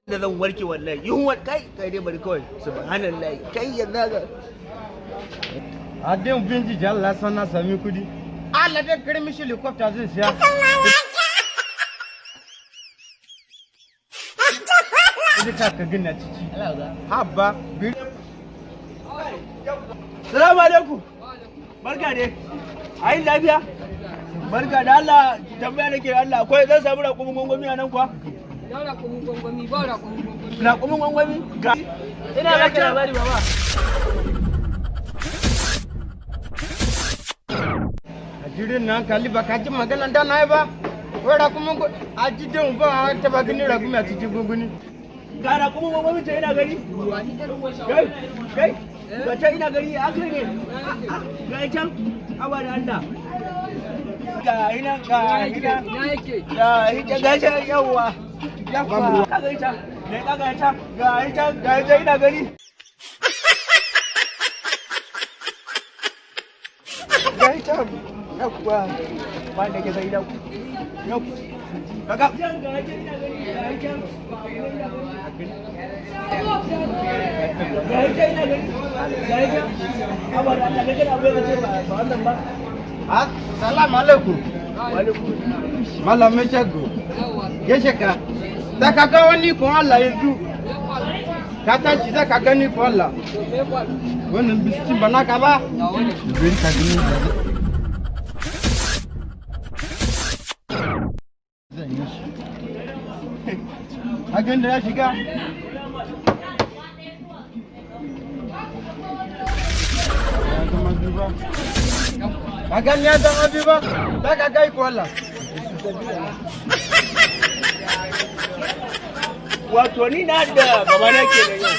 da zan warke wallahi yunwar kai dai bari kawai subhanallahi kai yanzu ga Adin binji jal lasan na sami kudi. Allah da kare mishi helicopter zai siya. Kudi ka gina ciki. Habba. Salamu alaikum. Barka dai. Ai lafiya? Barka da Allah tambaya nake Allah akwai zan samu raƙumin gwangwami a nan kuwa? Raƙumin gwangwami ba raƙumin gwangwami. Raƙumin gwangwami? Ina baka labari baba. Jirin nan kali ba ka ji magana da na yi ba. Wai raƙumin a ji din ba ta ba gani raƙumi a cikin gwangwani. Ga raƙumin gwangwami ta ina gani? Kai, ga ta ina gani a kai ne. Ga can, awa da Allah. Ga ina, ga ita gashi yawwa. Yawwa, ka ga ita, ga ita ina gani. Ga ita, yawwa, ba da ke zai dau. Yau, kaga. Ga ita ina gani, ga ita. Ga ita ina gani, ga ita. Awa da Allah, kake da abin da ce ba wannan ba. Assalamu alaikum. Malam Meshago. Geshe ka. Da ka ga wani ko Allah yanzu. Ka tashi za ka gani ko Allah. Wannan biski bana ka ba. Bin ka gani da zan yi shi. Hakan da ya shiga. Hakan ya zama bi ba, za ka gai ko Allah. Wato ni na da gaba nake da yau.